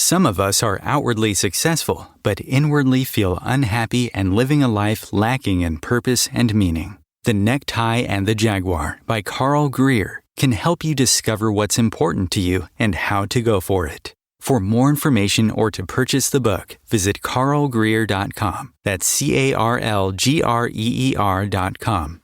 Some of us are outwardly successful, but inwardly feel unhappy and living a life lacking in purpose and meaning. The Necktie and the Jaguar by Carl Greer can help you discover what's important to you and how to go for it. For more information or to purchase the book, visit carlgreer.com. That's CARLGREER.com.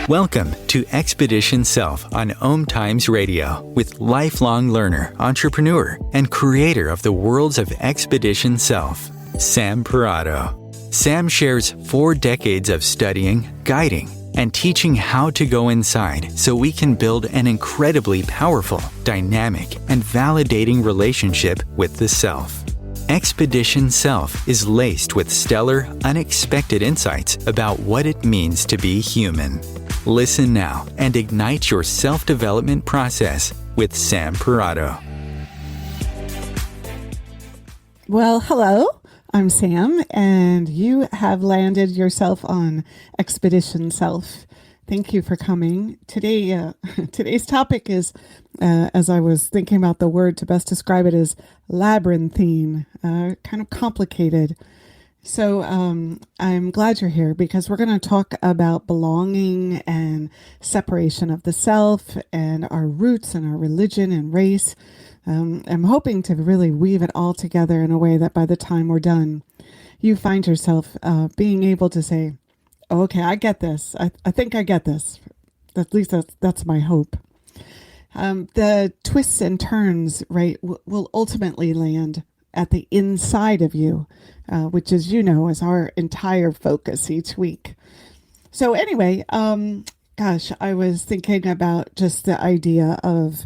Welcome to Expedition Self on OMTimes Radio with lifelong learner, entrepreneur, and creator of the worlds of Expedition Self, Sam Parrotto. Sam shares 4 decades of studying, guiding, and teaching how to go inside so we can build an incredibly powerful, dynamic, and validating relationship with the self. Expedition Self is laced with stellar, unexpected insights about what it means to be human. Listen now and ignite your self-development process with Sam Parrotto. Well, hello. I'm Sam, and you have landed yourself on Expedition Self. Thank you for coming. Today's topic is, as I was thinking about the word to best describe it, is labyrinthine, kind of complicated. So I'm glad you're here because we're going to talk about belonging and separation of the self and our roots and our religion and race. I'm hoping to really weave it all together in a way that by the time we're done, you find yourself being able to say, oh, okay, I get this. I think I get this. At least that's my hope. The twists and turns, right, will ultimately land at the inside of you, which, as you know, is our entire focus each week. So anyway, I was thinking about just the idea of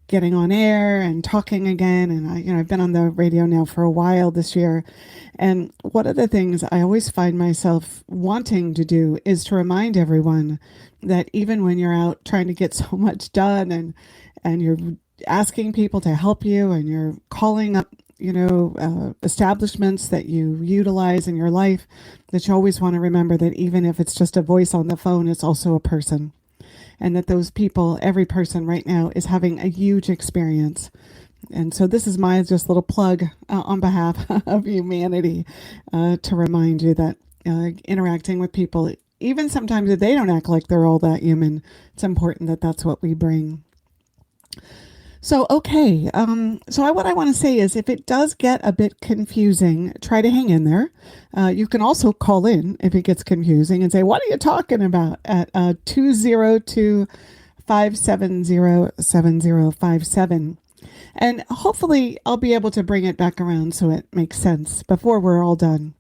getting on air and talking again. And I've been on the radio now for a while this year. And one of the things I always find myself wanting to do is to remind everyone that even when you're out trying to get so much done and you're asking people to help you and you're calling up, establishments that you utilize in your life, that you always want to remember that even if it's just a voice on the phone, it's also a person. And that those people, every person right now is having a huge experience. And so this is my just little plug on behalf of humanity to remind you that interacting with people, even sometimes if they don't act like they're all that human, it's important that that's what we bring. So, okay. What I want to say is if it does get a bit confusing, try to hang in there. You can also call in if it gets confusing and say, what are you talking about at 202-570-7057. And hopefully I'll be able to bring it back around so it makes sense before we're all done.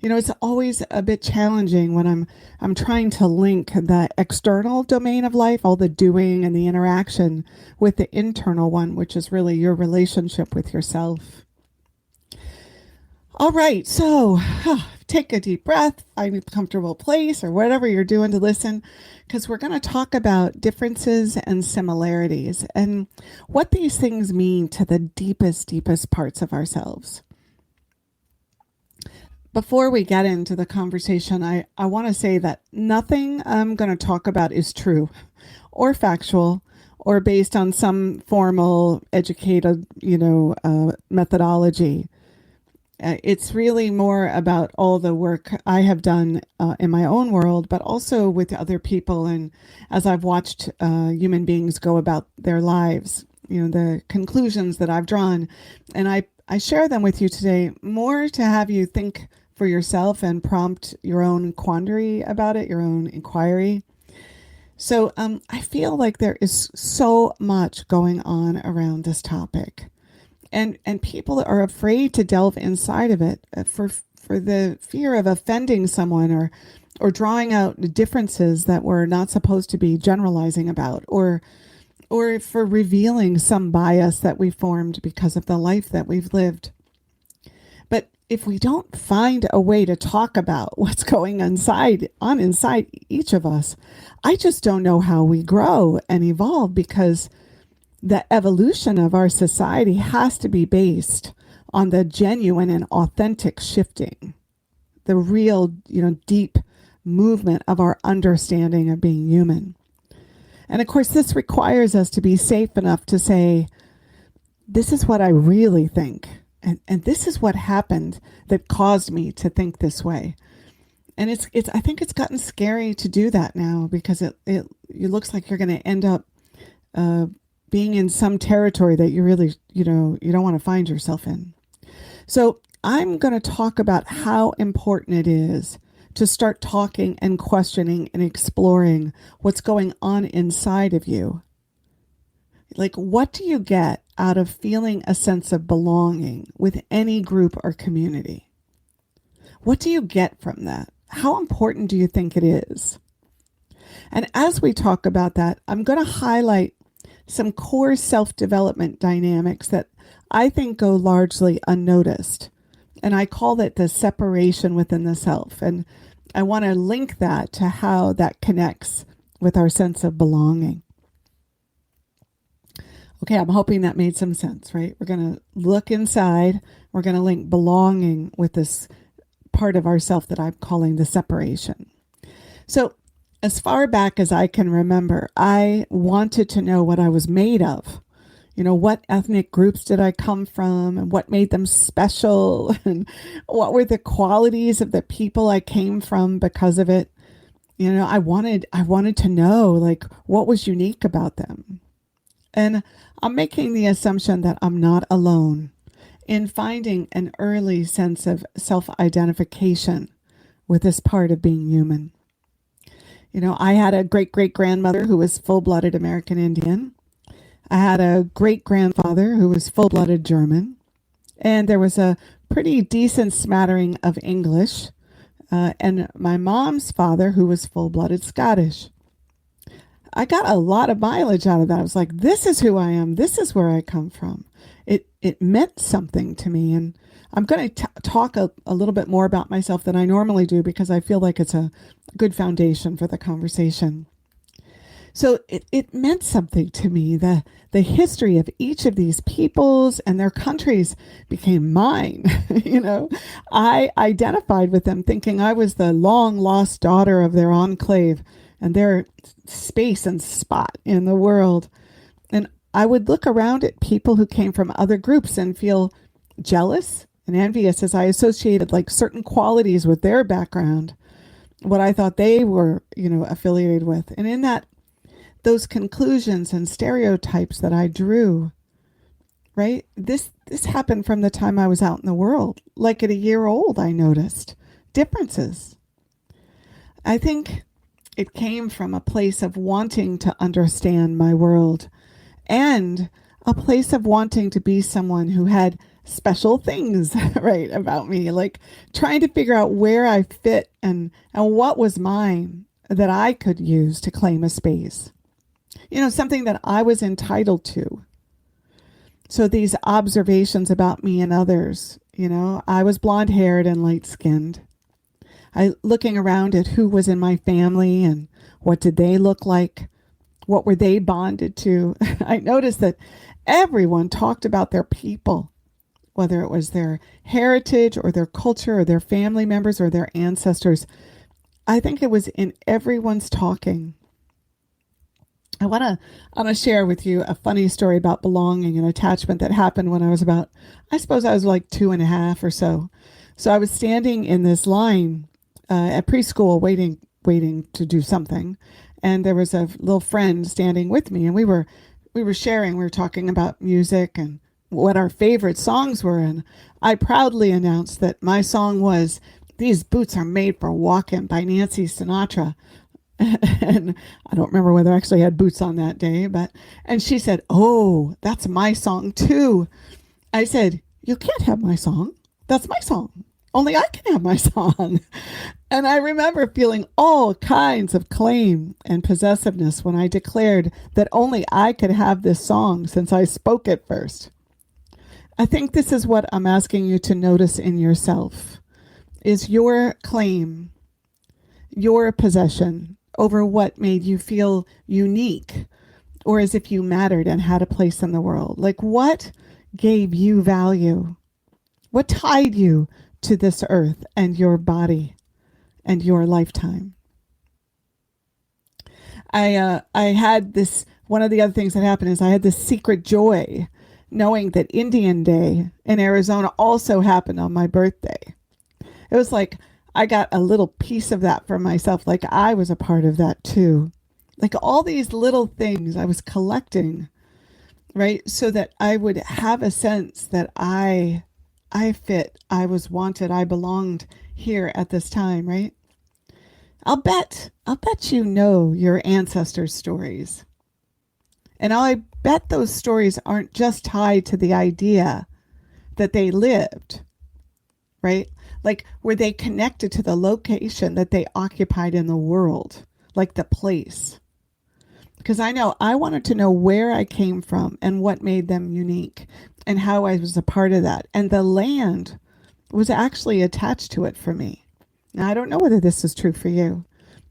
It's always a bit challenging when I'm trying to link the external domain of life, all the doing and the interaction, with the internal one, which is really your relationship with yourself. All right, so take a deep breath, find a comfortable place or whatever you're doing to listen, because we're going to talk about differences and similarities and what these things mean to the deepest parts of ourselves. Before we get into the conversation, I want to say that nothing I'm going to talk about is true or factual or based on some formal educated, methodology. It's really more about all the work I have done in my own world, but also with other people. And as I've watched human beings go about their lives, the conclusions that I've drawn, and I share them with you today more to have you think for yourself and prompt your own quandary about it, your own inquiry. So I feel like there is so much going on around this topic. And people are afraid to delve inside of it for the fear of offending someone or drawing out differences that we're not supposed to be generalizing about, or for revealing some bias that we formed because of the life that we've lived. But if we don't find a way to talk about what's going inside each of us, I just don't know how we grow and evolve, because the evolution of our society has to be based on the genuine and authentic shifting, the real, deep movement of our understanding of being human. And of course, this requires us to be safe enough to say, this is what I really think. And this is what happened that caused me to think this way. And I think it's gotten scary to do that now, because it looks like you're going to end up being in some territory that you really, you don't want to find yourself in. So I'm going to talk about how important it is to start talking and questioning and exploring what's going on inside of you. Like, what do you get out of feeling a sense of belonging with any group or community? What do you get from that? How important do you think it is? And as we talk about that, I'm going to highlight some core self-development dynamics that I think go largely unnoticed. And I call it the separation within the self. And I want to link that to how that connects with our sense of belonging. Okay, I'm hoping that made some sense, right? We're going to look inside. We're going to link belonging with this part of ourself that I'm calling the separation. So as far back as I can remember, I wanted to know what I was made of. What ethnic groups did I come from, and what made them special, and what were the qualities of the people I came from because of it. I wanted to know, like, what was unique about them. And I'm making the assumption that I'm not alone in finding an early sense of self-identification with this part of being human. I had a great-great-grandmother who was full-blooded American Indian. I had a great-grandfather who was full-blooded German. And there was a pretty decent smattering of English. And my mom's father, who was full-blooded Scottish. I got a lot of mileage out of that. I was like, this is who I am. This is where I come from. It meant something to me. And I'm going to talk a little bit more about myself than I normally do, because I feel like it's a good foundation for the conversation. So it meant something to me. The history of each of these peoples and their countries became mine. I identified with them, thinking I was the long lost daughter of their enclave and their space and spot in the world. And I would look around at people who came from other groups and feel jealous and envious as I associated like certain qualities with their background, what I thought they were, affiliated with. And in those conclusions and stereotypes that I drew, right? This happened from the time I was out in the world. Like at a year old, I noticed differences. I think it came from a place of wanting to understand my world and a place of wanting to be someone who had special things, right, about me, like trying to figure out where I fit and what was mine that I could use to claim a space. Something that I was entitled to. So these observations about me and others, I was blonde-haired and light-skinned. Looking around at who was in my family and what did they look like, what were they bonded to. I noticed that everyone talked about their people, whether it was their heritage or their culture or their family members or their ancestors. I think it was in everyone's talking. I want to share with you a funny story about belonging and attachment that happened when I was about, I suppose I was like 2.5 or so. So I was standing in this line at preschool waiting to do something. And there was a little friend standing with me, and we were sharing, we were talking about music and what our favorite songs were. And I proudly announced that my song was "These Boots Are Made for Walking" by Nancy Sinatra. And I don't remember whether I actually had boots on that day, and she said, "Oh, that's my song too." I said, "You can't have my song. That's my song. Only I can have my song." And I remember feeling all kinds of claim and possessiveness when I declared that only I could have this song since I spoke it first. I think this is what I'm asking you to notice in yourself, is your claim, your possession over what made you feel unique or as if you mattered and had a place in the world. Like, what gave you value? What tied you to this earth and your body and your lifetime. I had this, one of the other things that happened is I had this secret joy knowing that Indian Day in Arizona also happened on my birthday. It was like I got a little piece of that for myself, like I was a part of that too. Like all these little things I was collecting, right? So that I would have a sense that I fit, I was wanted, I belonged here at this time, right? I'll bet you know your ancestors' stories. And I bet those stories aren't just tied to the idea that they lived, right? Like, were they connected to the location that they occupied in the world, like the place? Because I know I wanted to know where I came from and what made them unique and how I was a part of that. And the land was actually attached to it for me. Now, I don't know whether this is true for you.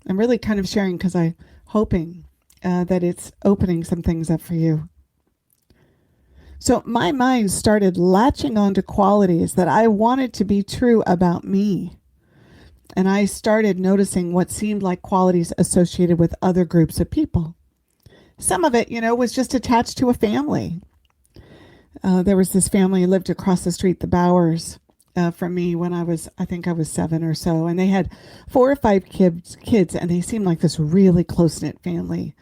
I'm really kind of sharing because I'm hoping that it's opening some things up for you. So my mind started latching onto qualities that I wanted to be true about me. And I started noticing what seemed like qualities associated with other groups of people. Some of it, was just attached to a family. There was this family who lived across the street, the Bowers, from me when I think I was 7 or so. And they had 4 or 5 kids, and they seemed like this really close-knit family.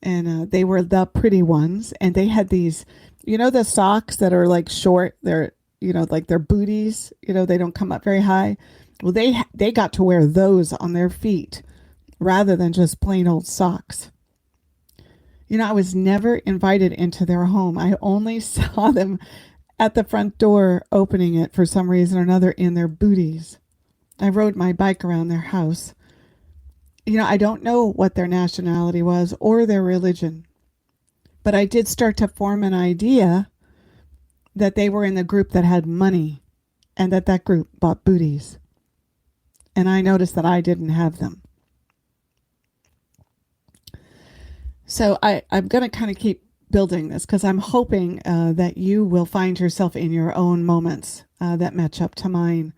And they were the pretty ones. And they had these, the socks that are like short, they're, like their booties, they don't come up very high. Well, they got to wear those on their feet rather than just plain old socks. I was never invited into their home. I only saw them at the front door opening it for some reason or another in their booties. I rode my bike around their house. I don't know what their nationality was or their religion, but I did start to form an idea that they were in the group that had money and that group bought booties. And I noticed that I didn't have them. So I'm going to kind of keep building this because I'm hoping that you will find yourself in your own moments that match up to mine.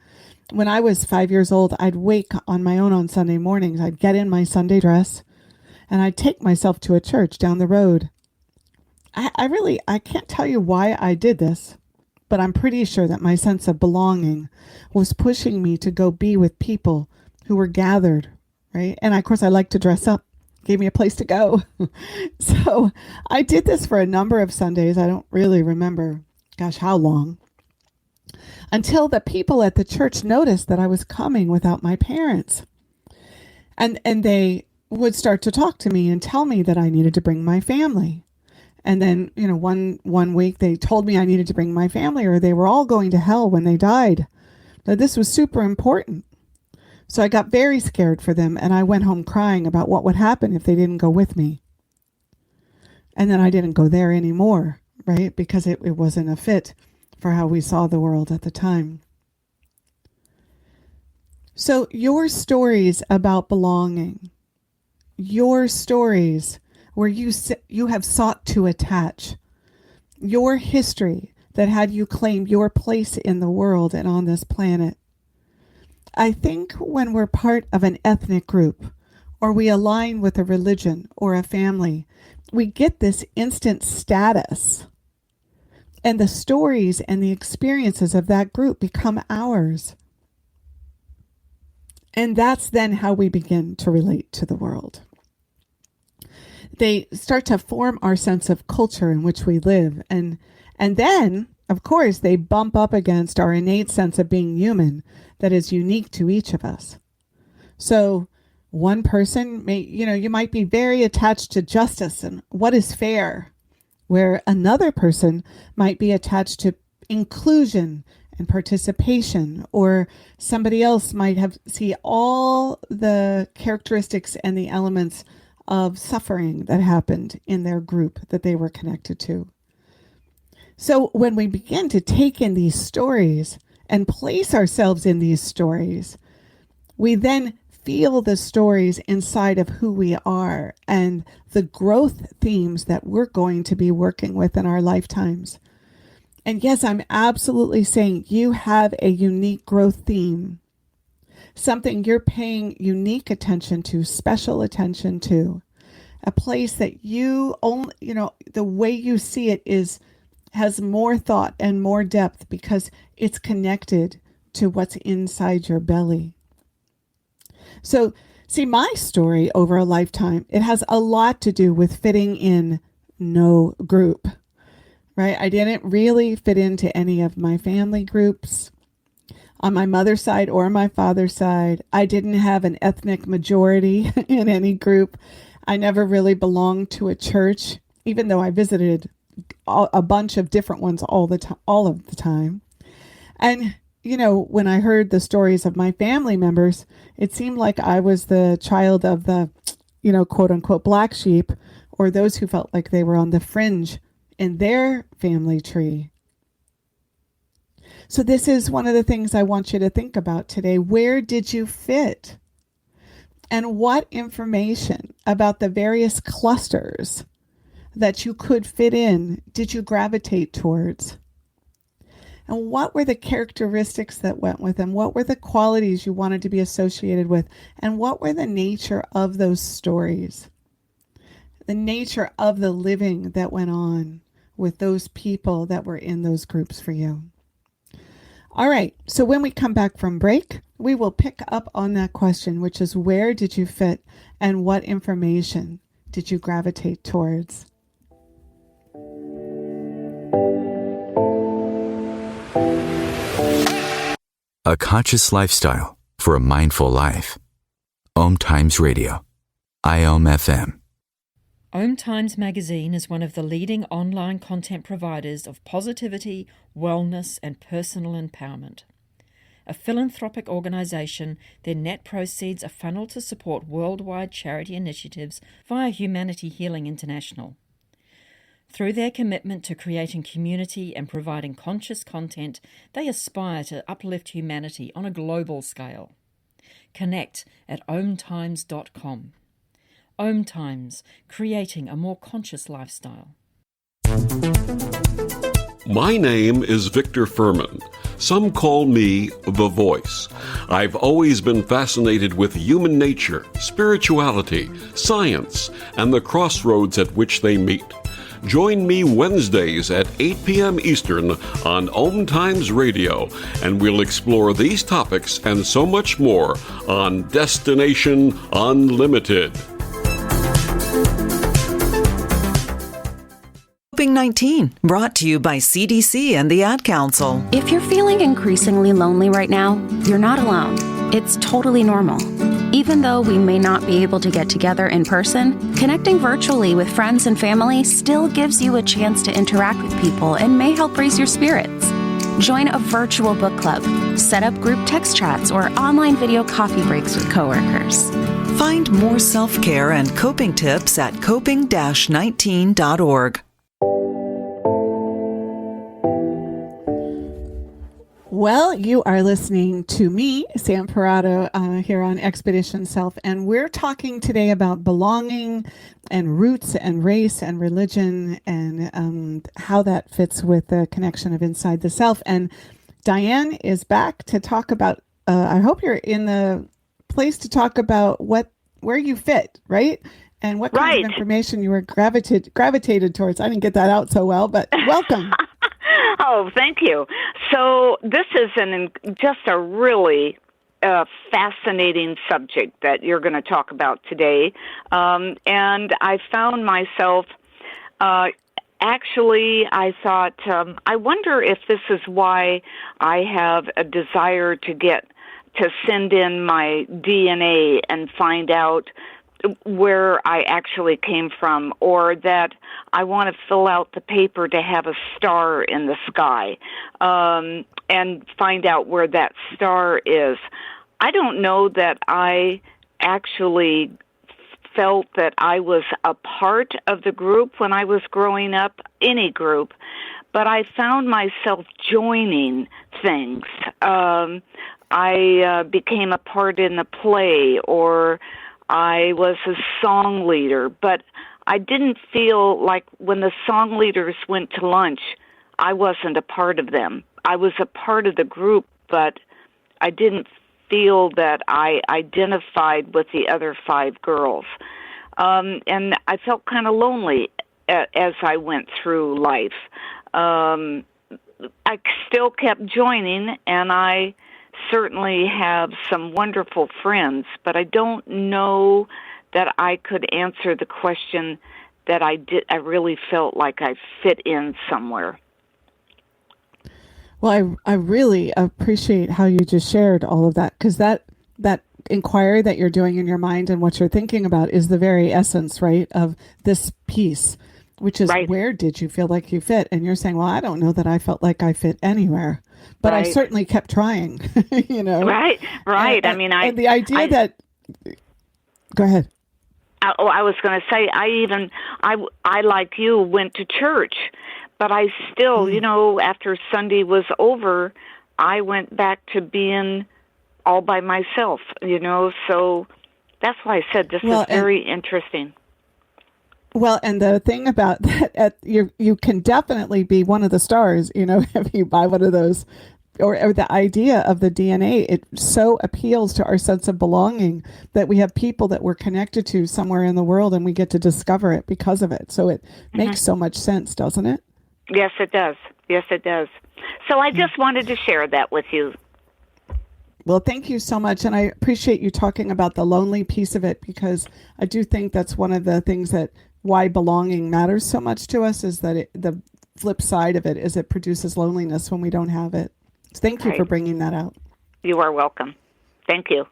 When I was 5 years old, I'd wake on my own on Sunday mornings. I'd get in my Sunday dress and I'd take myself to a church down the road. I can't tell you why I did this, but I'm pretty sure that my sense of belonging was pushing me to go be with people who were gathered, right? And of course, I like to dress up. Gave me a place to go. So I did this for a number of Sundays. I don't really remember, how long. Until the people at the church noticed that I was coming without my parents. And they would start to talk to me and tell me that I needed to bring my family. And then, one week they told me I needed to bring my family or they were all going to hell when they died. Now, this was super important. So I got very scared for them and I went home crying about what would happen if they didn't go with me. And then I didn't go there anymore, right? Because it wasn't a fit for how we saw the world at the time. So your stories about belonging, your stories where you have sought to attach, your history that had you claim your place in the world and on this planet. I think when we're part of an ethnic group or we align with a religion or a family, we get this instant status. And the stories and the experiences of that group become ours. And that's then how we begin to relate to the world. They start to form our sense of culture in which we live. And then, of course, they bump up against our innate sense of being human that is unique to each of us. So one person may, you might be very attached to justice and what is fair, where another person might be attached to inclusion and participation, or somebody else might see all the characteristics and the elements of suffering that happened in their group that they were connected to. So when we begin to take in these stories and place ourselves in these stories, we then feel the stories inside of who we are and the growth themes that we're going to be working with in our lifetimes. And yes, I'm absolutely saying you have a unique growth theme. something you're paying unique attention to, special attention to, a place that you only, the way you see it has more thought and more depth because it's connected to what's inside your belly. So, see, my story over a lifetime, it has a lot to do with fitting in no group, right? I didn't really fit into any of my family groups on my mother's side or my father's side. I didn't have an ethnic majority in any group. I never really belonged to a church, even though I visited a bunch of different ones all of the time. And when I heard the stories of my family members, it seemed like I was the child of the, quote unquote, black sheep, or those who felt like they were on the fringe in their family tree. So this is one of the things I want you to think about today. Where did you fit? And what information about the various clusters that you could fit in did you gravitate towards? And what were the characteristics that went with them? What were the qualities you wanted to be associated with? And what were the nature of those stories? The nature of the living that went on with those people that were in those groups for you. All right, so when we come back from break, we will pick up on that question, which is where did you fit and what information did you gravitate towards? A conscious lifestyle for a mindful life. OMTimes Radio. IOM FM. OMTimes magazine is one of the leading online content providers of positivity, wellness, and personal empowerment. A philanthropic organisation, their net proceeds are funneled to support worldwide charity initiatives via Humanity Healing International. Through their commitment to creating community and providing conscious content, they aspire to uplift humanity on a global scale. Connect at omtimes.com. OMTimes, creating a more conscious lifestyle. My name is Victor Furman. Some call me The Voice. I've always been fascinated with human nature, spirituality, science, and the crossroads at which they meet. Join me Wednesdays at 8 p.m. Eastern on OMTimes Radio, and we'll explore these topics and so much more on Destination Unlimited. COVID-19, brought to you by CDC and the Ad Council. If you're feeling increasingly lonely right now, you're not alone. It's totally normal. Even though we may not be able to get together in person, connecting virtually with friends and family still gives you a chance to interact with people and may help raise your spirits. Join a virtual book club, set up group text chats, or online video coffee breaks with coworkers. Find more self-care and coping tips at coping-19.org. Well, you are listening to me, Sam Parrotto, here on Expedition Self, and we're talking today about belonging and roots and race and religion and how that fits with the connection of inside the self. And Diane is back to talk about, I hope you're in the place to talk about where you fit, right? And what kind of information you were gravitated towards. I didn't get that out so well, but welcome. Oh, thank you. So this is just a really fascinating subject that you're going to talk about today. And I found myself, actually, I thought, I wonder if this is why I have a desire to send in my DNA and find out where I actually came from, or that I want to fill out the paper to have a star in the sky and find out where that star is. I don't know that I actually felt that I was a part of the group when I was growing up, any group, but I found myself joining things. I became a part in the play, or I was a song leader, but I didn't feel like when the song leaders went to lunch, I wasn't a part of them. I was a part of the group, but I didn't feel that I identified with the other 5 girls. And I felt kind of lonely as I went through life. I still kept joining, and I certainly have some wonderful friends, but I don't know that I could answer the question that I really felt like I fit in somewhere. Well, I really appreciate how you just shared all of that, because that inquiry that you're doing in your mind and what you're thinking about is the very essence, right, of this piece, which is Right. Where did you feel like you fit? And you're saying, well, I don't know that I felt like I fit anywhere, but I Right. certainly kept trying, Right. And, I mean, and the idea that, go ahead. I was going to say, I like you went to church, but I still, after Sunday was over, I went back to being all by myself, so that's why I said this is very interesting. Well, and the thing about that, you can definitely be one of the stars, if you buy one of those, or the idea of the DNA, it so appeals to our sense of belonging that we have people that we're connected to somewhere in the world, and we get to discover it because of it. So it makes so much sense, doesn't it? Yes, it does. Yes, it does. So I just wanted to share that with you. Well, thank you so much. And I appreciate you talking about the lonely piece of it, because I do think that's one of the things that why belonging matters so much to us, is that the flip side of it is it produces loneliness when we don't have it. So thank you for bringing that out. You are welcome. Thank you.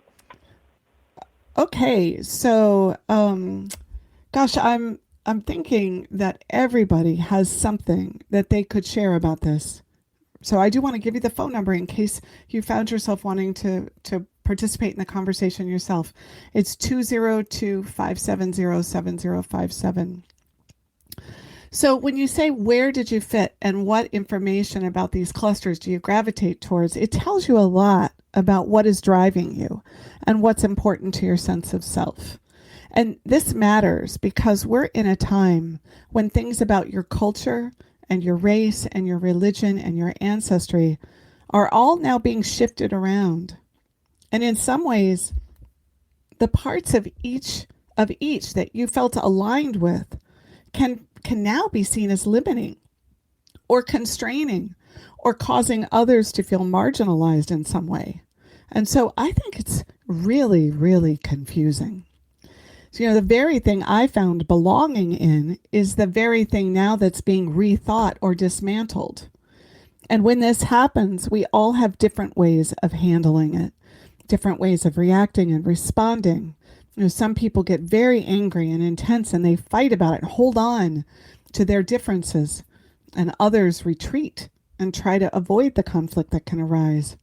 Okay. So, gosh, I'm thinking that everybody has something that they could share about this. So I do want to give you the phone number in case you found yourself wanting to participate in the conversation yourself. It's 202-570-7057. So when you say, where did you fit and what information about these clusters do you gravitate towards, it tells you a lot about what is driving you and what's important to your sense of self. And this matters because we're in a time when things about your culture and your race and your religion and your ancestry are all now being shifted around. And in some ways, the parts of each that you felt aligned with can now be seen as limiting or constraining or causing others to feel marginalized in some way. And so I think it's really, really confusing. So, the very thing I found belonging in is the very thing now that's being rethought or dismantled. And when this happens, we all have different ways of handling it, different ways of reacting and responding. Some people get very angry and intense and they fight about it, hold on to their differences, and others retreat and try to avoid the conflict that can arise.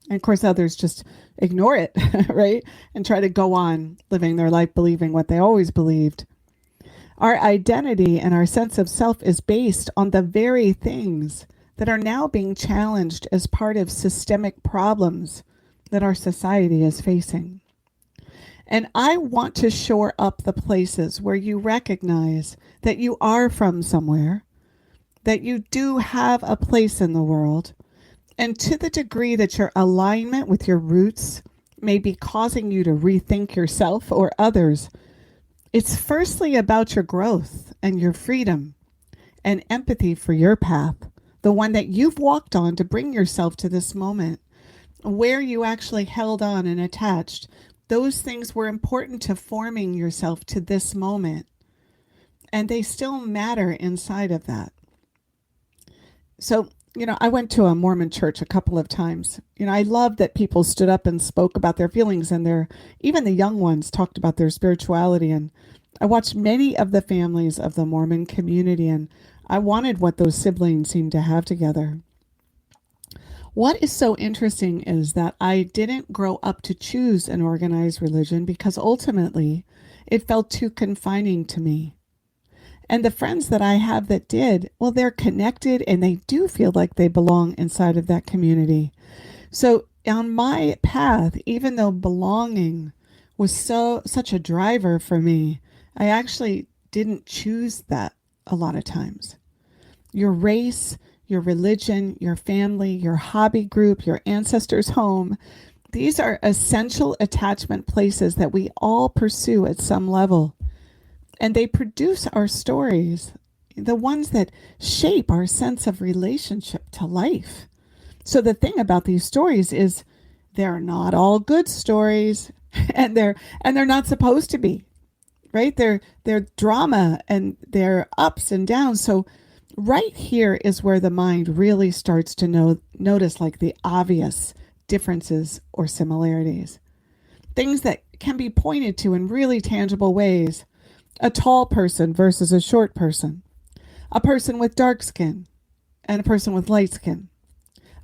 And of course, others just ignore it, right? And try to go on living their life believing what they always believed. Our identity and our sense of self is based on the very things that are now being challenged as part of systemic problems that our society is facing. And I want to shore up the places where you recognize that you are from somewhere, that you do have a place in the world, and to the degree that your alignment with your roots may be causing you to rethink yourself or others, it's firstly about your growth and your freedom and empathy for your path, the one that you've walked on to bring yourself to this moment, where you actually held on and attached. Those things were important to forming yourself to this moment, and they still matter inside of that. So, I went to a Mormon church a couple of times. I love that people stood up and spoke about their feelings, and even the young ones talked about their spirituality. And I watched many of the families of the Mormon community, and I wanted what those siblings seemed to have together. What is so interesting is that I didn't grow up to choose an organized religion because ultimately it felt too confining to me. And the friends that I have that did, well, they're connected and they do feel like they belong inside of that community. So on my path, even though belonging was such a driver for me, I actually didn't choose that a lot of times. Your race, your religion, your family, your hobby group, your ancestors' home, These are essential attachment places that we all pursue at some level. And they produce our stories, the ones that shape our sense of relationship to life. So the thing about these stories is they're not all good stories, and they're not supposed to be, right? They're drama and they're ups and downs. So right here is where the mind really starts to notice like the obvious differences or similarities. Things that can be pointed to in really tangible ways. A tall person versus a short person. A person with dark skin and a person with light skin.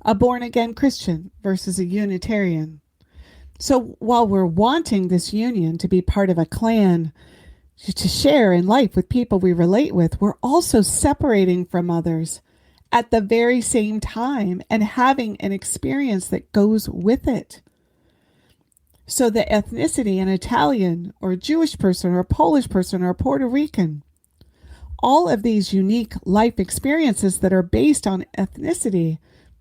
A born-again Christian versus a Unitarian. So while we're wanting this union to be part of a clan, to share in life with people we relate with, we're also separating from others at the very same time and having an experience that goes with it. So the ethnicity, an Italian or a Jewish person or a Polish person or a Puerto Rican, all of these unique life experiences that are based on ethnicity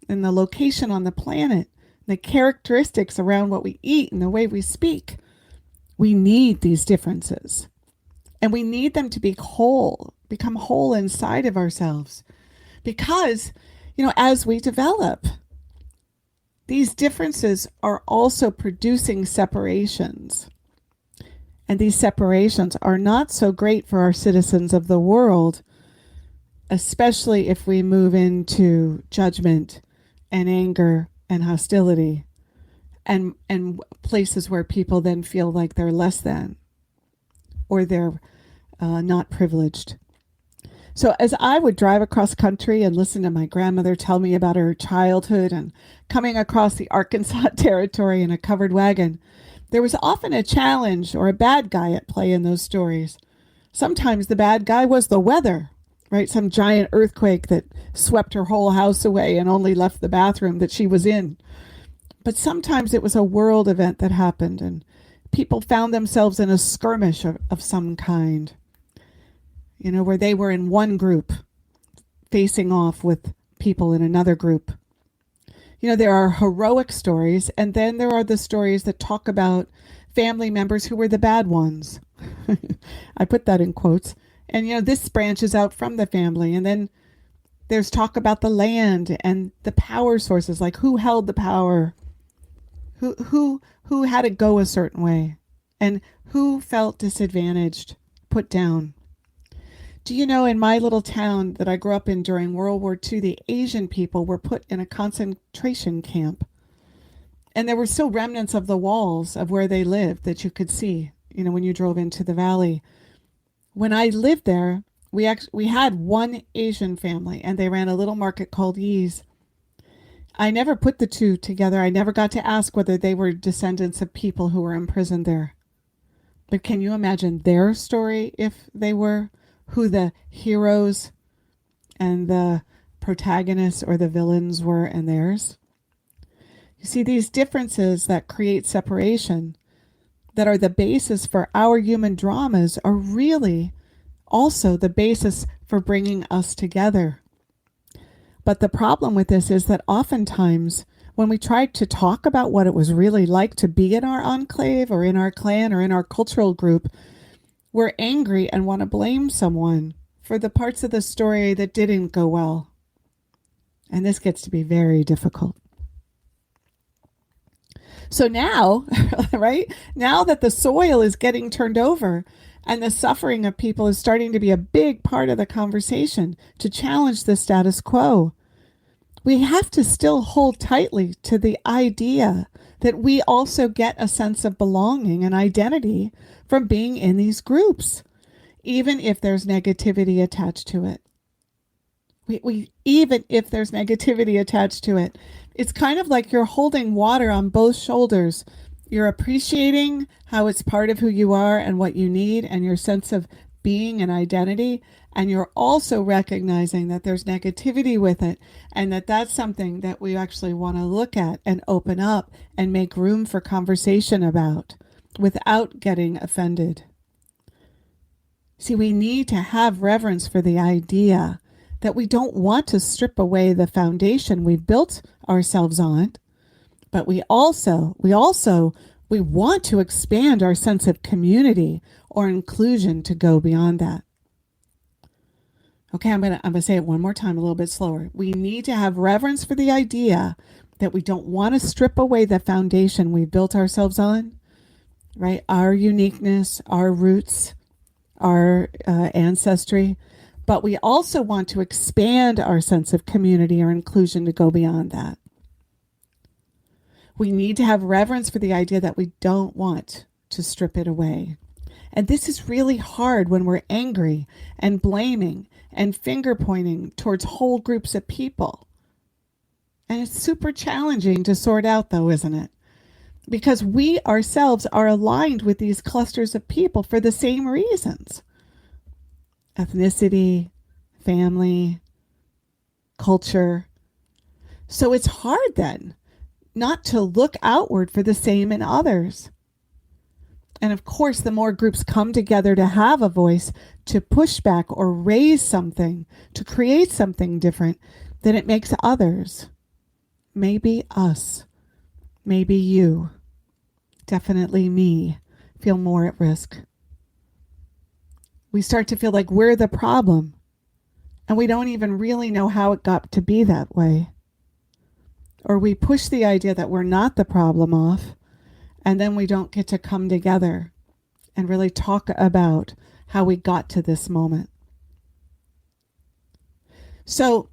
and the location on the planet, the characteristics around what we eat and the way we speak, we need these differences. And we need them to become whole inside of ourselves. Because, as we develop, these differences are also producing separations. And these separations are not so great for our citizens of the world, especially if we move into judgment and anger and hostility and places where people then feel like they're less than or they're not privileged. So as I would drive across country and listen to my grandmother tell me about her childhood and coming across the Arkansas territory in a covered wagon, there was often a challenge or a bad guy at play in those stories. Sometimes the bad guy was the weather, right? Some giant earthquake that swept her whole house away and only left the bathroom that she was in. But sometimes it was a world event that happened and people found themselves in a skirmish of some kind. Where they were in one group facing off with people in another group. There are heroic stories, and then there are the stories that talk about family members who were the bad ones. I put that in quotes. And, this branches out from the family. And then there's talk about the land and the power sources, like who held the power, who had to go a certain way, and who felt disadvantaged, put down. Do you know, in my little town that I grew up in during World War II, the Asian people were put in a concentration camp. And there were still remnants of the walls of where they lived that you could see, when you drove into the valley. When I lived there, we had one Asian family, and they ran a little market called Yee's. I never put the two together. I never got to ask whether they were descendants of people who were imprisoned there. But can you imagine their story if they were? Who the heroes and the protagonists or the villains were in theirs. You see, these differences that create separation, that are the basis for our human dramas, are really also the basis for bringing us together. But the problem with this is that oftentimes when we try to talk about what it was really like to be in our enclave or in our clan or in our cultural group, we're angry and want to blame someone for the parts of the story that didn't go well. And this gets to be very difficult. So now, right, now that the soil is getting turned over and the suffering of people is starting to be a big part of the conversation to challenge the status quo, we have to still hold tightly to the idea that we also get a sense of belonging and identity from being in these groups, even if there's negativity attached to it. Even if there's negativity attached to it, it's kind of like you're holding water on both shoulders. You're appreciating how it's part of who you are and what you need and your sense of being and identity. And you're also recognizing that there's negativity with it and that that's something that we actually want to look at and open up and make room for conversation about without getting offended. See, we need to have reverence for the idea that we don't want to strip away the foundation we've built ourselves on But we want to expand our sense of community or inclusion to go beyond that. Okay, I'm gonna say it one more time, a little bit slower. We need to have reverence for the idea that we don't want to strip away the foundation we built ourselves on, right? Our uniqueness, our roots, our ancestry. But we also want to expand our sense of community or inclusion to go beyond that. We need to have reverence for the idea that we don't want to strip it away. And this is really hard when we're angry and blaming and finger pointing towards whole groups of people. And it's super challenging to sort out, though, isn't it? Because we ourselves are aligned with these clusters of people for the same reasons. Ethnicity, family, culture. So it's hard then not to look outward for the same in others. And of course, the more groups come together to have a voice, to push back or raise something, to create something different, then it makes others, maybe us, maybe you, definitely me, feel more at risk. We start to feel like we're the problem, and we don't even really know how it got to be that way. Or we push the idea that we're not the problem off, and then we don't get to come together and really talk about how we got to this moment. So,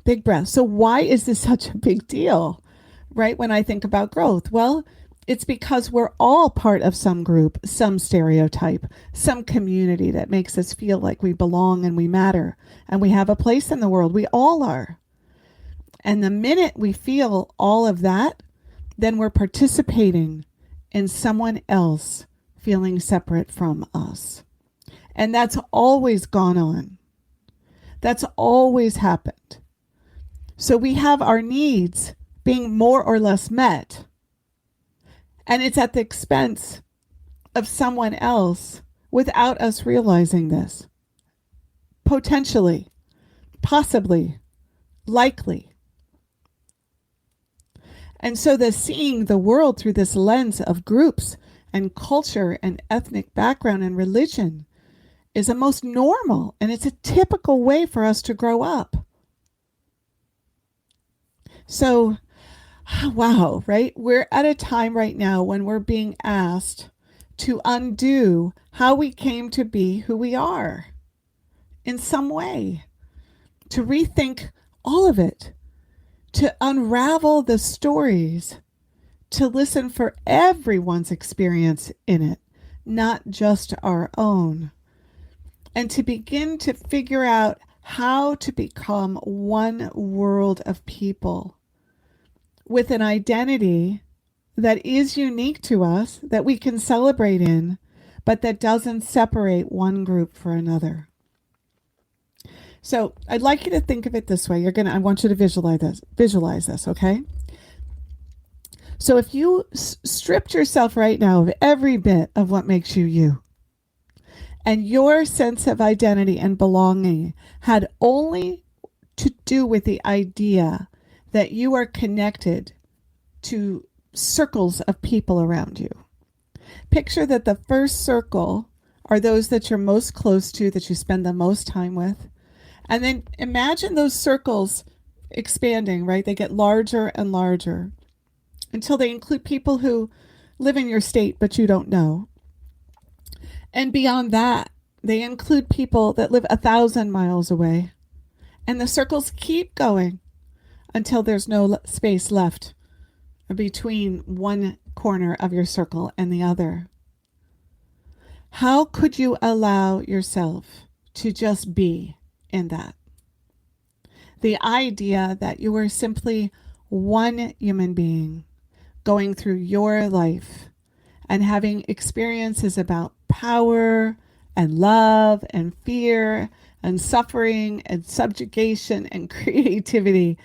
big breath. So why is this such a big deal, right? When I think about growth, well, it's because we're all part of some group, some stereotype, some community that makes us feel like we belong and we matter and we have a place in the world. We all are. And the minute we feel all of that, then we're participating in someone else feeling separate from us. And that's always gone on. That's always happened. So we have our needs being more or less met. And it's at the expense of someone else without us realizing this. Potentially, possibly, likely. And so the seeing the world through this lens of groups and culture and ethnic background and religion is a most normal and it's a typical way for us to grow up. So, wow, right? We're at a time right now when we're being asked to undo how we came to be who we are in some way, to rethink all of it, to unravel the stories, to listen for everyone's experience in it, not just our own, and to begin to figure out how to become one world of people with an identity that is unique to us, that we can celebrate in, but that doesn't separate one group for another. So I'd like you to think of it this way. I want you to visualize this, okay? So if you stripped yourself right now of every bit of what makes you you, and your sense of identity and belonging had only to do with the idea that you are connected to circles of people around you. Picture that the first circle are those that you're most close to, that you spend the most time with. And then imagine those circles expanding, right? They get larger and larger until they include people who live in your state, but you don't know. And beyond that, they include people that live 1,000 miles away. And the circles keep going until there's no space left between one corner of your circle and the other. How could you allow yourself to just be in that? The idea that you are simply one human being going through your life and having experiences about power and love and fear and suffering and subjugation and creativity,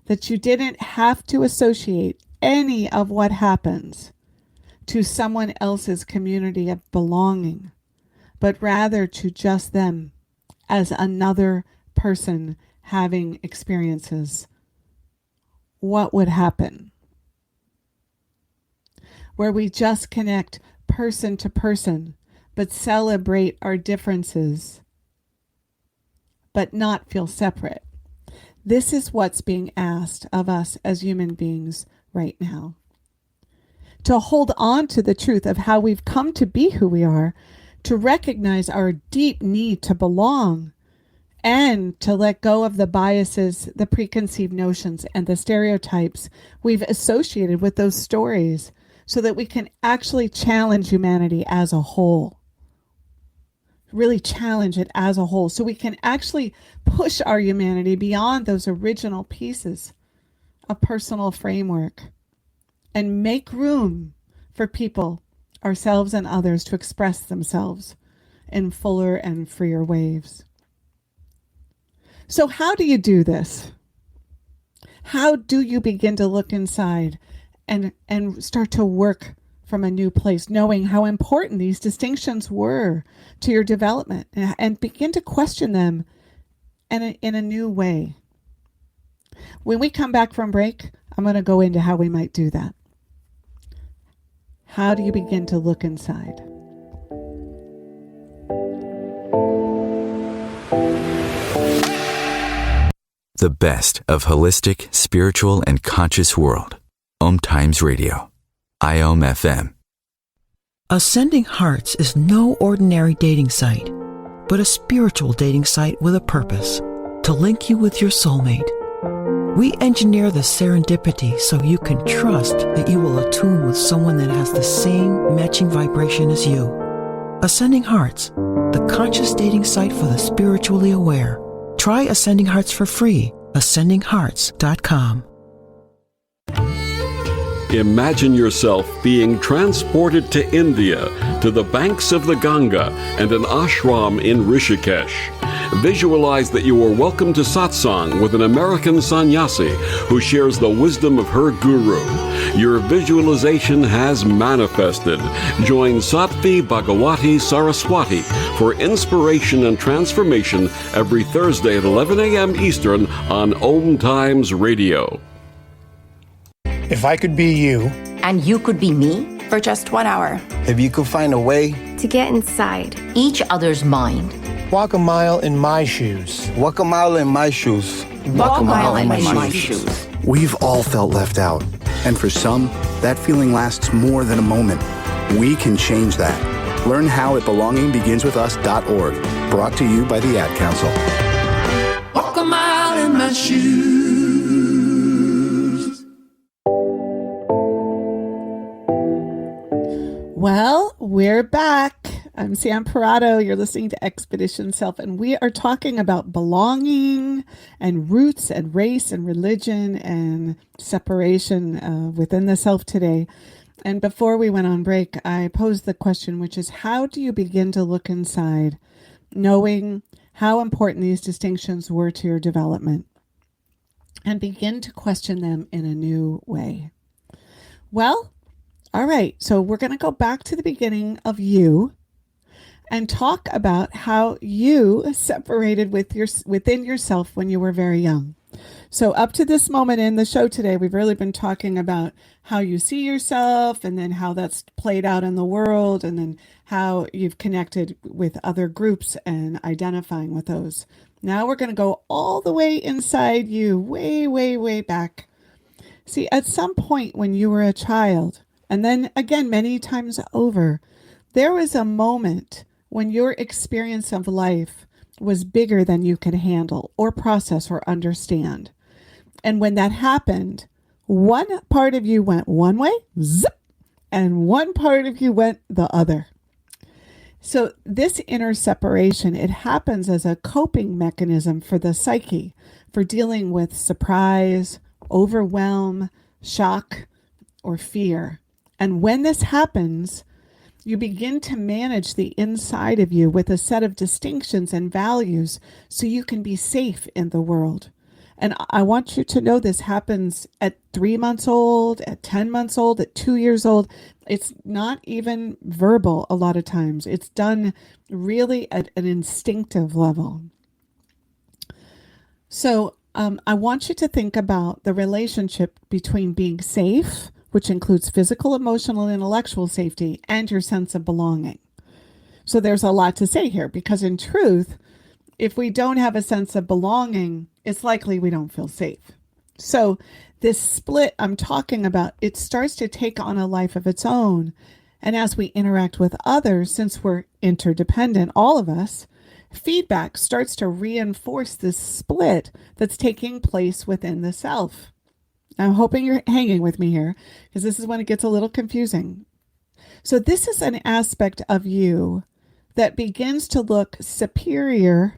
that you didn't have to associate any of what happens to someone else's community of belonging, but rather to just them as another person having experiences. What would happen? where we just connect person to person, but celebrate our differences, but not feel separate. This is what's being asked of us as human beings right now. To hold on to the truth of how we've come to be who we are, to recognize our deep need to belong, and to let go of the biases, the preconceived notions, and the stereotypes we've associated with those stories, so that we can actually challenge humanity as a whole. Really challenge it as a whole, so we can actually push our humanity beyond those original pieces of personal framework and make room for people, ourselves and others, to express themselves in fuller and freer ways. So how do you do this? How do you begin to look inside and start to work from a new place, knowing how important these distinctions were to your development, and begin to question them in a new way? When we come back from break, I'm going to go into how we might do that. How do you begin to look inside? The best of holistic, spiritual, and conscious world. OMTimes Radio. IOM FM. Ascending Hearts is no ordinary dating site, but a spiritual dating site with a purpose, to link you with your soulmate. We engineer the serendipity so you can trust that you will attune with someone that has the same matching vibration as you. Ascending Hearts, the conscious dating site for the spiritually aware. Try Ascending Hearts for free. ascendinghearts.com. Imagine yourself being transported to India, to the banks of the Ganga and an ashram in Rishikesh. Visualize that you are welcome to satsang with an American sannyasi who shares the wisdom of her guru. Your visualization has manifested. Join Sattvi Bhagawati Saraswati for inspiration and transformation every Thursday at 11 a.m. Eastern on OMTimes Radio. If I could be you, and you could be me, for just 1 hour, if you could find a way to get inside each other's mind, walk a mile in my shoes. Walk a mile in my shoes. Walk a mile in my shoes. We've all felt left out. And for some, that feeling lasts more than a moment. We can change that. Learn how at belongingbeginswithus.org. Brought to you by the Ad Council. Walk a mile in my shoes. Well, we're back. I'm Sam Parrotto. You're listening to Expedition Self, and we are talking about belonging and roots and race and religion and separation within the self today. And before we went on break, I posed the question, which is, how do you begin to look inside, knowing how important these distinctions were to your development, and begin to question them in a new way? Well, all right, so we're going to go back to the beginning of you and talk about how you separated within yourself when you were very young. So up to this moment in the show today, we've really been talking about how you see yourself, and then how that's played out in the world, and then how you've connected with other groups and identifying with those. Now we're going to go all the way inside you, way, way, way back. See, at some point when you were a child, and then again, many times over, there was a moment when your experience of life was bigger than you could handle or process or understand. And when that happened, one part of you went one way, zip, and one part of you went the other. So this inner separation, it happens as a coping mechanism for the psyche, for dealing with surprise, overwhelm, shock, or fear. And when this happens, you begin to manage the inside of you with a set of distinctions and values so you can be safe in the world. And I want you to know this happens at 3 months old, at 10 months old, at 2 years old. It's not even verbal a lot of times. It's done really at an instinctive level. So I want you to think about the relationship between being safe, which includes physical, emotional, and intellectual safety, and your sense of belonging. So there's a lot to say here, because in truth, if we don't have a sense of belonging, it's likely we don't feel safe. So this split I'm talking about, it starts to take on a life of its own. And as we interact with others, since we're interdependent, all of us, feedback starts to reinforce this split that's taking place within the self. I'm hoping you're hanging with me here, because this is when it gets a little confusing. So this is an aspect of you that begins to look superior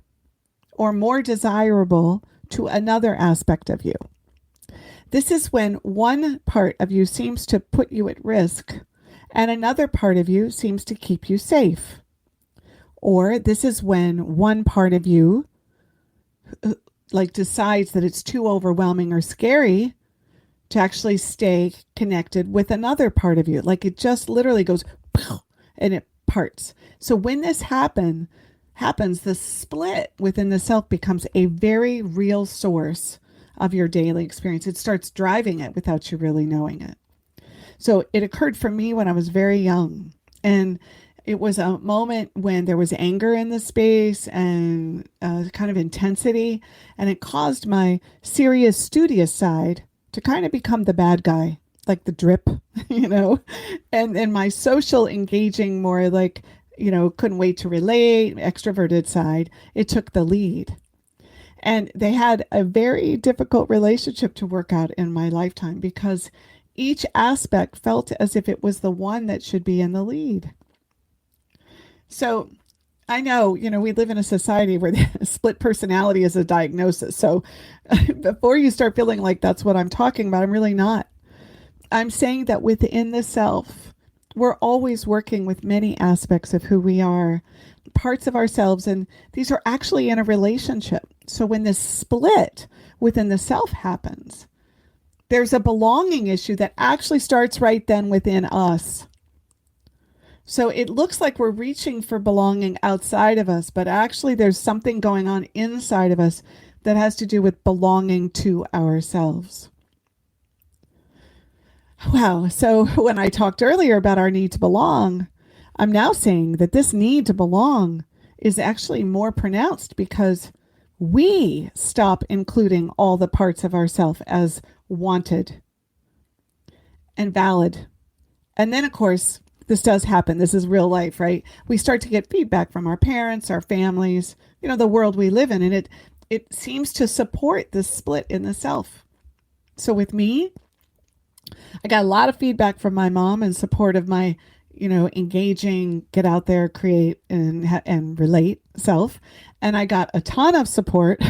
or more desirable to another aspect of you. This is when one part of you seems to put you at risk and another part of you seems to keep you safe. Or this is when one part of you decides that it's too overwhelming or scary to actually stay connected with another part of you. Like it just literally goes and it parts. So when this happens, the split within the self becomes a very real source of your daily experience. It starts driving it without you really knowing it. So it occurred for me when I was very young. And it was a moment when there was anger in the space and kind of intensity. And it caused my serious, studious side to kind of become the bad guy, like the drip, and my social engaging, more like, couldn't wait to relate, extroverted side, it took the lead. And they had a very difficult relationship to work out in my lifetime because each aspect felt as if it was the one that should be in the lead. So I know, we live in a society where the split personality is a diagnosis. So before you start feeling like that's what I'm talking about, I'm really not. I'm saying that within the self, we're always working with many aspects of who we are, parts of ourselves, and these are actually in a relationship. So when this split within the self happens, there's a belonging issue that actually starts right then within us. So it looks like we're reaching for belonging outside of us, but actually there's something going on inside of us that has to do with belonging to ourselves. Wow. So when I talked earlier about our need to belong, I'm now saying that this need to belong is actually more pronounced because we stop including all the parts of ourself as wanted and valid. And then, of course, this does happen. This is real life, right? We start to get feedback from our parents, our families, the world we live in, and it seems to support this split in the self. So with me, I got a lot of feedback from my mom in support of my, engaging, get out there, create, and relate self. And I got a ton of support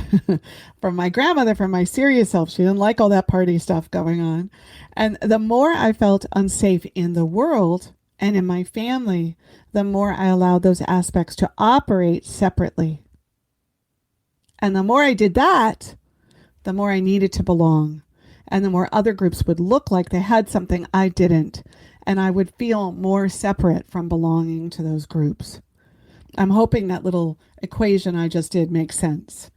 from my grandmother, from my serious self. She didn't like all that party stuff going on. And the more I felt unsafe in the world and in my family, the more I allowed those aspects to operate separately. And the more I did that, the more I needed to belong. And the more other groups would look like they had something I didn't. And I would feel more separate from belonging to those groups. I'm hoping that little equation I just did makes sense,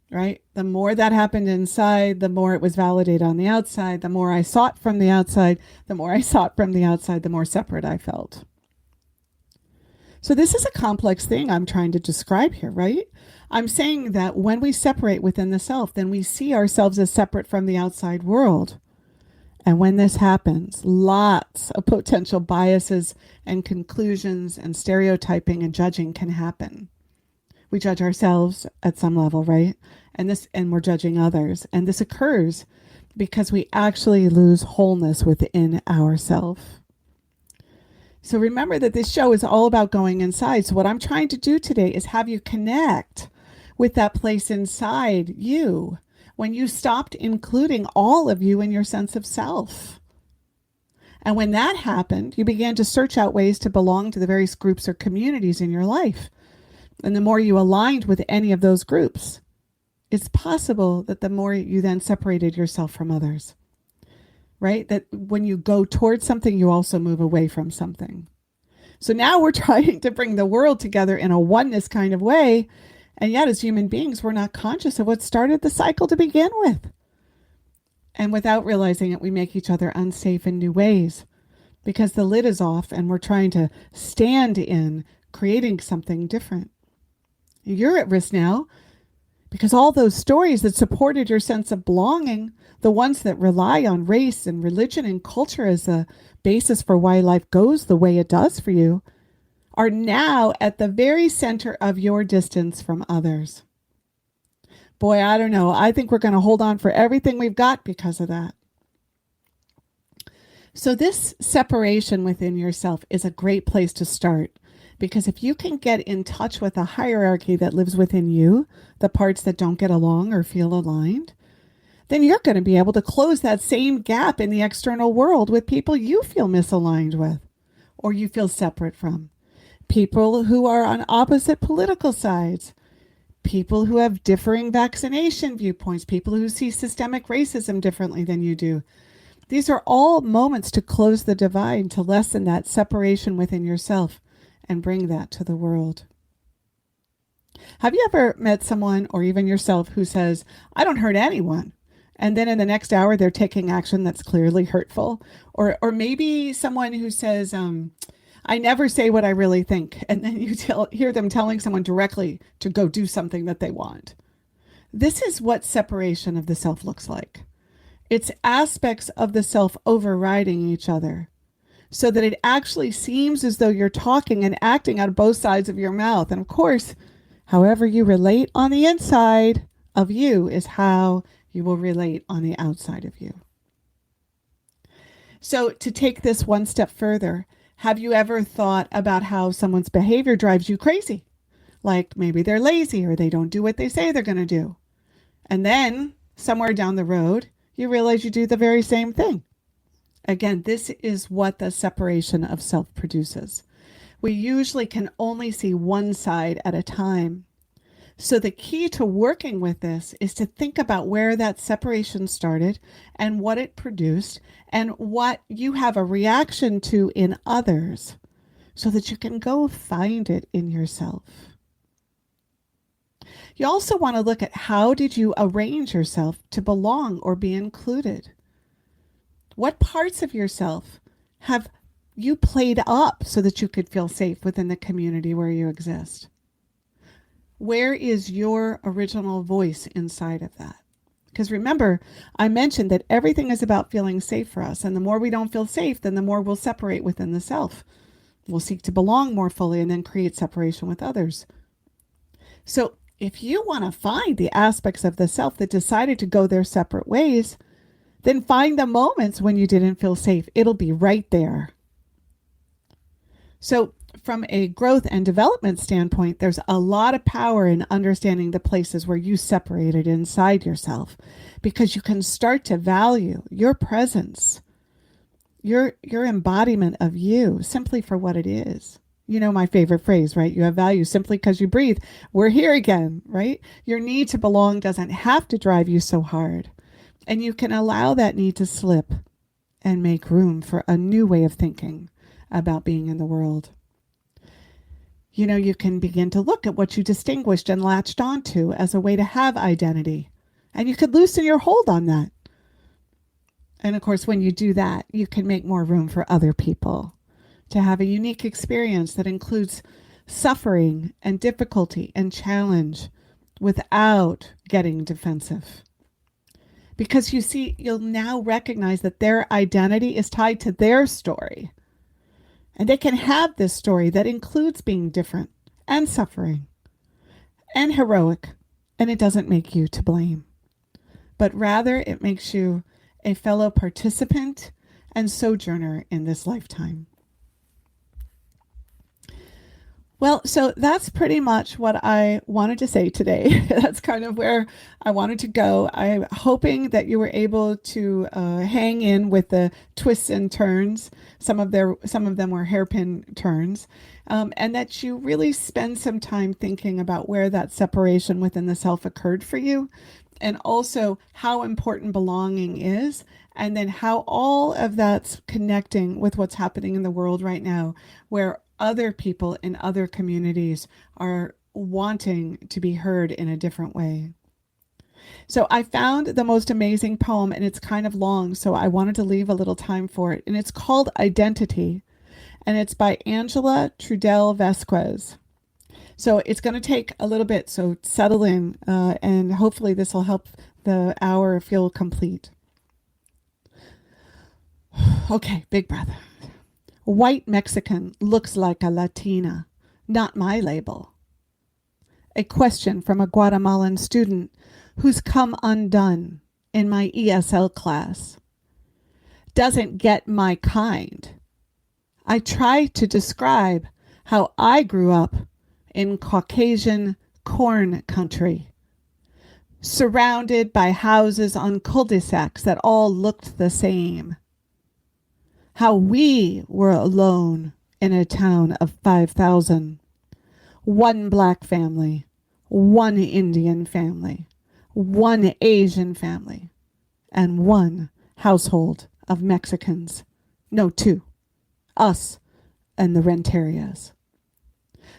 right? The more that happened inside, the more it was validated on the outside. The more I sought from the outside, the more I sought from the outside, the more separate I felt. So this is a complex thing I'm trying to describe here, right? I'm saying that when we separate within the self, then we see ourselves as separate from the outside world. And when this happens, lots of potential biases and conclusions and stereotyping and judging can happen. We judge ourselves at some level, right? And we're judging others. And this occurs because we actually lose wholeness within ourselves. So remember that this show is all about going inside. So what I'm trying to do today is have you connect with that place inside you when you stopped including all of you in your sense of self. And when that happened, you began to search out ways to belong to the various groups or communities in your life. And the more you aligned with any of those groups, it's possible that the more you then separated yourself from others, right? That when you go towards something, you also move away from something. So now we're trying to bring the world together in a oneness kind of way. And yet, as human beings, we're not conscious of what started the cycle to begin with. And without realizing it, we make each other unsafe in new ways because the lid is off and we're trying to stand in creating something different. You're at risk now because all those stories that supported your sense of belonging, the ones that rely on race and religion and culture as a basis for why life goes the way it does for you, are now at the very center of your distance from others. Boy, I don't know. I think we're going to hold on for everything we've got because of that. So this separation within yourself is a great place to start, because if you can get in touch with the hierarchy that lives within you, the parts that don't get along or feel aligned, then you're going to be able to close that same gap in the external world with people you feel misaligned with or you feel separate from. People who are on opposite political sides, people who have differing vaccination viewpoints, people who see systemic racism differently than you do. These are all moments to close the divide, to lessen that separation within yourself and bring that to the world. Have you ever met someone, or even yourself, who says, I don't hurt anyone, and then in the next hour they're taking action that's clearly hurtful? Or maybe someone who says, I never say what I really think, and then you hear them telling someone directly to go do something that they want. This is what separation of the self looks like. It's aspects of the self overriding each other so that it actually seems as though you're talking and acting out of both sides of your mouth. And of course, however you relate on the inside of you is how you will relate on the outside of you. So to take this one step further, have you ever thought about how someone's behavior drives you crazy? Like maybe they're lazy or they don't do what they say they're going to do. And then somewhere down the road, you realize you do the very same thing. Again, this is what the separation of self produces. We usually can only see one side at a time. So the key to working with this is to think about where that separation started and what it produced and what you have a reaction to in others so that you can go find it in yourself. You also want to look at how did you arrange yourself to belong or be included? What parts of yourself have you played up so that you could feel safe within the community where you exist? Where is your original voice inside of that? Because remember, I mentioned that everything is about feeling safe for us. And the more we don't feel safe, then the more we'll separate within the self. We'll seek to belong more fully and then create separation with others. So if you want to find the aspects of the self that decided to go their separate ways, then find the moments when you didn't feel safe. It'll be right there. So from a growth and development standpoint, there's a lot of power in understanding the places where you separated inside yourself, because you can start to value your presence, your embodiment of you simply for what it is. You know my favorite phrase, right? You have value simply because you breathe. We're here again, right? Your need to belong doesn't have to drive you so hard. And you can allow that need to slip and make room for a new way of thinking about being in the world. You know, you can begin to look at what you distinguished and latched onto as a way to have identity. And you could loosen your hold on that. And of course, when you do that, you can make more room for other people to have a unique experience that includes suffering and difficulty and challenge without getting defensive. Because you see, you'll now recognize that their identity is tied to their story. And they can have this story that includes being different and suffering and heroic. And it doesn't make you to blame, but rather it makes you a fellow participant and sojourner in this lifetime. Well, so that's pretty much what I wanted to say today. That's kind of where I wanted to go. I'm hoping that you were able to hang in with the twists and turns. Some of them were hairpin turns, and that you really spend some time thinking about where that separation within the self occurred for you, and also how important belonging is, and then how all of that's connecting with what's happening in the world right now, where other people in other communities are wanting to be heard in a different way. So I found the most amazing poem, and it's kind of long, so I wanted to leave a little time for it. And it's called Identity, and it's by Angela Trudell Vasquez. So it's going to take a little bit, so settle in, and hopefully this will help the hour feel complete. Okay, big breath. White Mexican looks like a Latina, not my label. A question from a Guatemalan student who's come undone in my ESL class. Doesn't get my kind. I try to describe how I grew up in Caucasian corn country, surrounded by houses on cul-de-sacs that all looked the same. How we were alone in a town of 5,000. One black family, one Indian family, one Asian family, and one household of Mexicans. No, two. Us and the Renterias,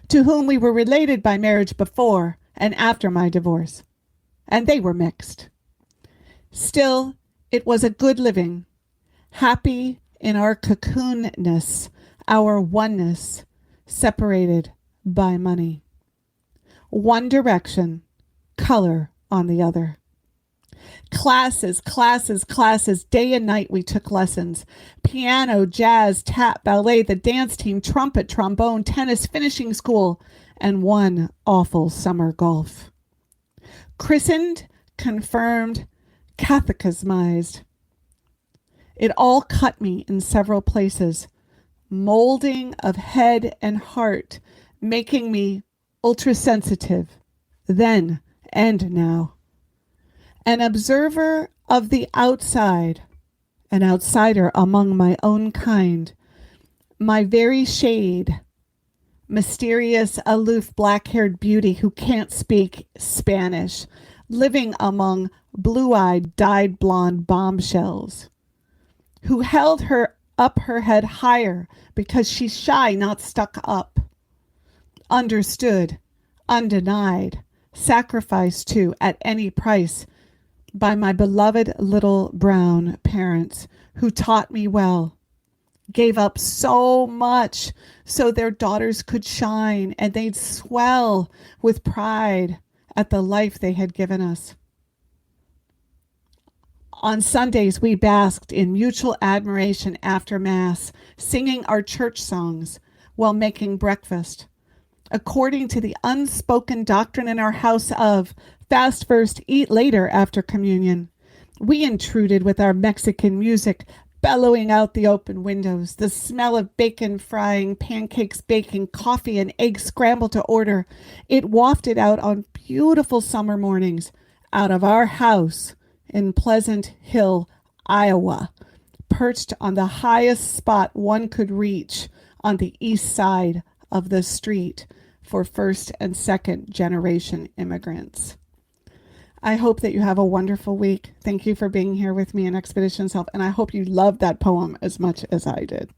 to whom we were related by marriage before and after my divorce, and they were mixed. Still, it was a good living, happy in our cocoonness, our oneness, separated by money. One direction, color on the other. Classes, day and night we took lessons. Piano, jazz, tap, ballet, the dance team, trumpet, trombone, tennis, finishing school, and one awful summer golf. Christened, confirmed, catechismized. It all cut me in several places, molding of head and heart, making me ultra-sensitive, then and now. An observer of the outside, an outsider among my own kind, my very shade, mysterious, aloof, black-haired beauty who can't speak Spanish, living among blue-eyed, dyed blonde bombshells, who held her head higher because she's shy, not stuck up, understood, undenied, sacrificed to at any price by my beloved little brown parents who taught me well, gave up so much so their daughters could shine and they'd swell with pride at the life they had given us. On Sundays, we basked in mutual admiration after Mass, singing our church songs while making breakfast, according to the unspoken doctrine in our house of fast first, eat later after communion. We intruded with our Mexican music, bellowing out the open windows, the smell of bacon frying, pancakes baking, coffee and eggs scrambled to order. It wafted out on beautiful summer mornings out of our house in Pleasant Hill, Iowa, perched on the highest spot one could reach on the east side of the street for first and second generation immigrants. I hope that you have a wonderful week. Thank you for being here with me in Expedition Self, and I hope you loved that poem as much as I did.